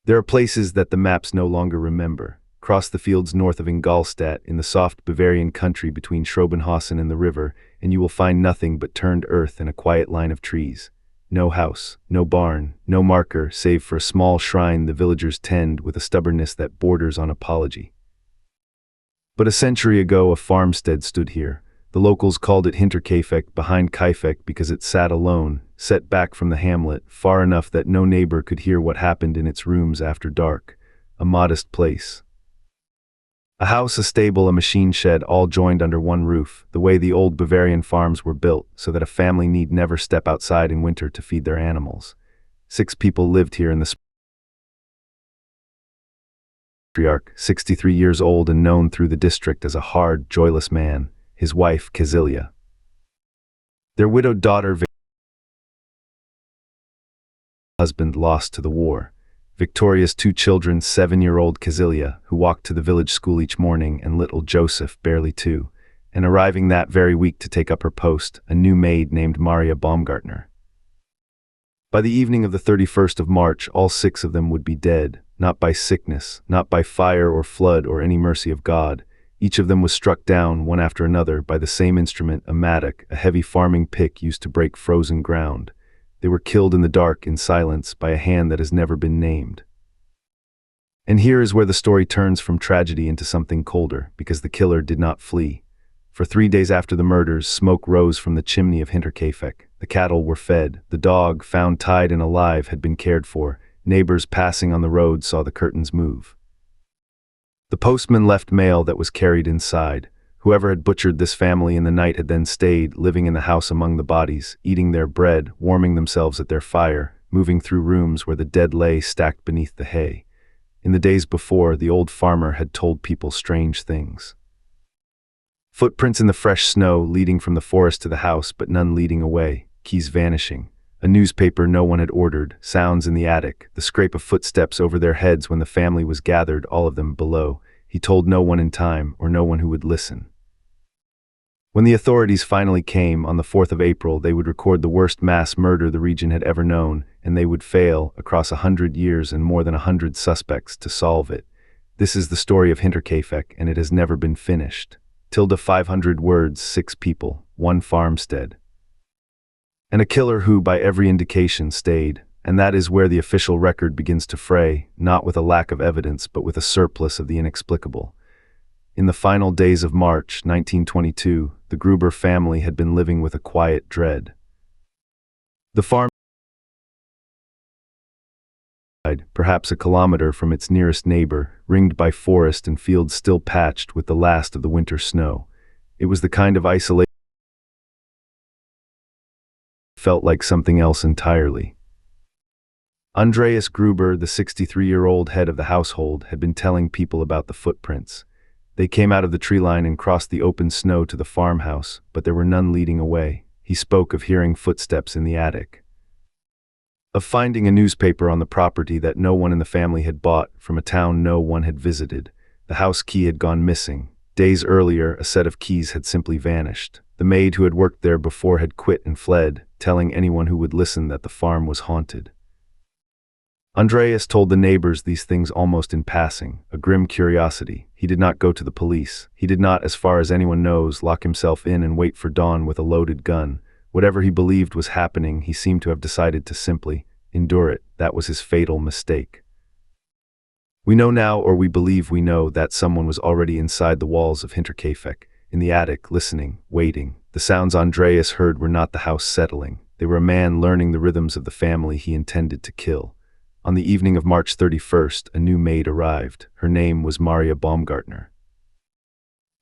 There are places that the maps no longer remember. Cross the fields north of Ingolstadt in the soft Bavarian country between Schrobenhausen and the river, and you will find nothing but turned earth and a quiet line of trees. No house, no barn, no marker, save for a small shrine the villagers tend with a stubbornness that borders on apology. But a century ago a farmstead stood here. The locals called it Hinterkaifeck behind Kaifeck because it sat alone, set back from the hamlet, far enough that no neighbor could hear what happened in its rooms after dark. A modest place. A house, a stable, a machine shed, all joined under one roof, the way the old Bavarian farms were built, so that a family need never step outside in winter to feed their animals. 6 people lived here in the patriarch, 63 years old and known through the district as a hard, joyless man, his wife, Cäzilia. Their widowed daughter, husband lost to the war. Viktoria's 2 children, 7-year-old Cäzilia, who walked to the village school each morning, and little Joseph, barely 2, and arriving that very week to take up her post, a new maid named Maria Baumgartner. By the evening of the 31st of March, all 6 of them would be dead, not by sickness, not by fire or flood or any mercy of God. Each of them was struck down, one after another, by the same instrument, a mattock, a heavy farming pick used to break frozen ground. They were killed in the dark, in silence, by a hand that has never been named. And here is where the story turns from tragedy into something colder, because the killer did not flee. For 3 days after the murders, smoke rose from the chimney of Hinterkaifeck. The cattle were fed. The dog, found tied and alive, had been cared for. Neighbors passing on the road saw the curtains move. The postman left mail that was carried inside. Whoever had butchered this family in the night had then stayed, living in the house among the bodies, eating their bread, warming themselves at their fire, moving through rooms where the dead lay stacked beneath the hay. In the days before, the old farmer had told people strange things. Footprints in the fresh snow leading from the forest to the house, but none leading away, keys vanishing. A newspaper no one had ordered, sounds in the attic, the scrape of footsteps over their heads when the family was gathered, all of them below. He told no one in time, or no one who would listen. When the authorities finally came, on the 4th of April, they would record the worst mass murder the region had ever known, and they would fail, across 100 years and more than 100 suspects, to solve it. This is the story of Hinterkaifeck, and it has never been finished. 500 words, 6 people, 1 farmstead. And a killer who, by every indication, stayed. And that is where the official record begins to fray, not with a lack of evidence, but with a surplus of the inexplicable. In the final days of March 1922, the Gruber family had been living with a quiet dread. The farm, perhaps a kilometer from its nearest neighbor, ringed by forest and fields still patched with the last of the winter snow. It was the kind of isolation that felt like something else entirely. Andreas Gruber, the 63-year-old head of the household, had been telling people about the footprints. They came out of the tree line and crossed the open snow to the farmhouse, but there were none leading away. He spoke of hearing footsteps in the attic, of finding a newspaper on the property that no one in the family had bought, from a town no one had visited. The house key had gone missing. Days earlier, a set of keys had simply vanished. The maid who had worked there before had quit and fled, telling anyone who would listen that the farm was haunted. Andreas told the neighbors these things almost in passing, a grim curiosity. He did not go to the police. He did not, as far as anyone knows, lock himself in and wait for dawn with a loaded gun. Whatever he believed was happening, he seemed to have decided to simply endure it. That was his fatal mistake. We know now, or we believe we know, that someone was already inside the walls of Hinterkaifeck, in the attic, listening, waiting. The sounds Andreas heard were not the house settling. They were a man learning the rhythms of the family he intended to kill. On the evening of March 31st, a new maid arrived. Her name was Maria Baumgartner.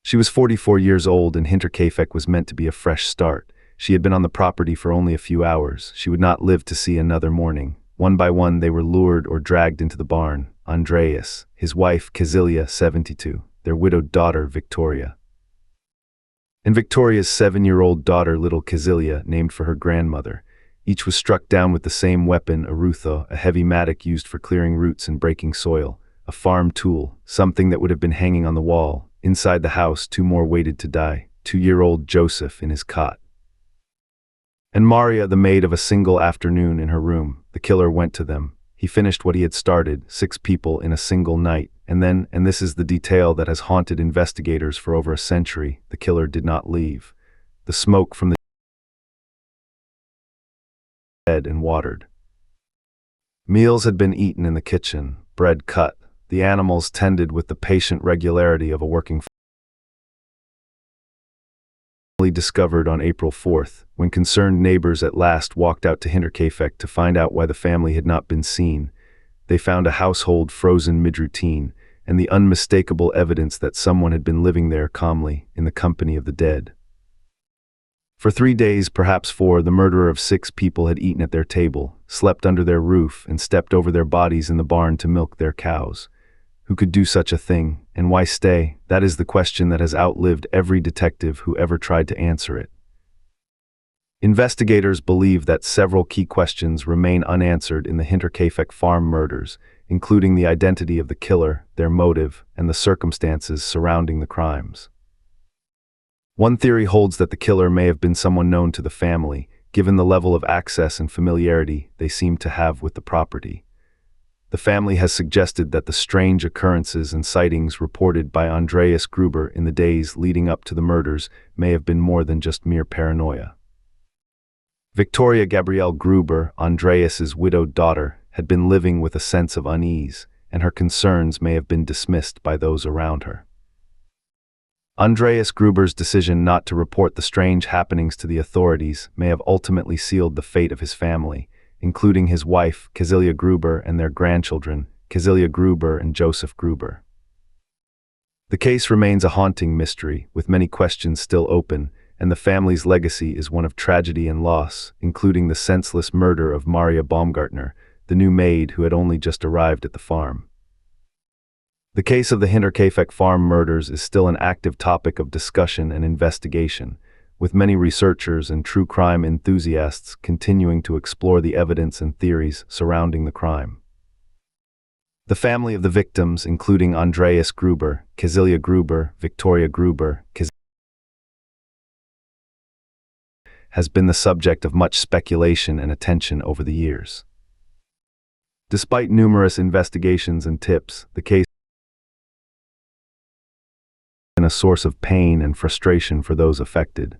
She was 44 years old, and Hinterkaifeck was meant to be a fresh start. She had been on the property for only a few hours. She would not live to see another morning. One by one, they were lured or dragged into the barn. Andreas, his wife Cäzilia, 72, their widowed daughter Viktoria, and Viktoria's 7-year-old daughter, little Cäzilia, named for her grandmother. Each was struck down with the same weapon, a rutho, a heavy mattock used for clearing roots and breaking soil, a farm tool, something that would have been hanging on the wall. Inside the house, 2 more waited to die, 2-year-old Joseph in his cot, and Maria, the maid, of a single afternoon in her room. The killer went to them. He He finished what he had started, 6 people in a single night. And then, and this is the detail that has haunted investigators for over a century, the killer did not leave. The smoke from the dead and watered. Meals had been eaten in the kitchen, bread cut, the animals tended with the patient regularity of a working family. Discovered on April 4th, when concerned neighbors at last walked out to Hinterkaifeck to find out why the family had not been seen. They found a household frozen mid-routine, and the unmistakable evidence that someone had been living there calmly, in the company of the dead. For 3 days, perhaps 4, the murderer of 6 people had eaten at their table, slept under their roof, and stepped over their bodies in the barn to milk their cows. Who could do such a thing, and why stay? That is the question that has outlived every detective who ever tried to answer it. Investigators believe that several key questions remain unanswered in the Hinterkaifeck Farm murders, including the identity of the killer, their motive, and the circumstances surrounding the crimes. One theory holds that the killer may have been someone known to the family, given the level of access and familiarity they seemed to have with the property. The family has suggested that the strange occurrences and sightings reported by Andreas Gruber in the days leading up to the murders may have been more than just mere paranoia. Viktoria Gabrielle Gruber, Andreas's widowed daughter, had been living with a sense of unease, and her concerns may have been dismissed by those around her. Andreas Gruber's decision not to report the strange happenings to the authorities may have ultimately sealed the fate of his family, including his wife, Cäzilia Gruber, and their grandchildren, Cäzilia Gruber and Joseph Gruber. The case remains a haunting mystery, with many questions still open, and the family's legacy is one of tragedy and loss, including the senseless murder of Maria Baumgartner, the new maid who had only just arrived at the farm. The case of the Hinterkaifeck Farm murders is still an active topic of discussion and investigation, with many researchers and true crime enthusiasts continuing to explore the evidence and theories surrounding the crime. The family of the victims, including Andreas Gruber, Cäzilia Gruber, Viktoria Gruber, has been the subject of much speculation and attention over the years. Despite numerous investigations and tips, the case has been a source of pain and frustration for those affected.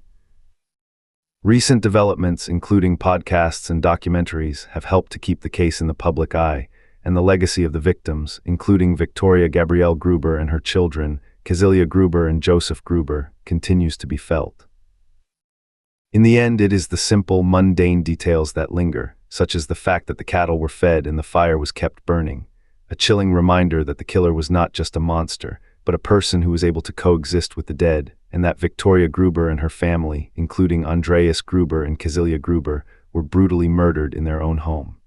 Recent developments, including podcasts and documentaries, have helped to keep the case in the public eye, and the legacy of the victims, including Viktoria Gabrielle Gruber and her children, Cäzilia Gruber and Joseph Gruber, continues to be felt. In the end, it is the simple, mundane details that linger, such as the fact that the cattle were fed and the fire was kept burning, a chilling reminder that the killer was not just a monster, but a person who was able to coexist with the dead, and that Viktoria Gruber and her family, including Andreas Gruber and Cäzilia Gruber, were brutally murdered in their own home.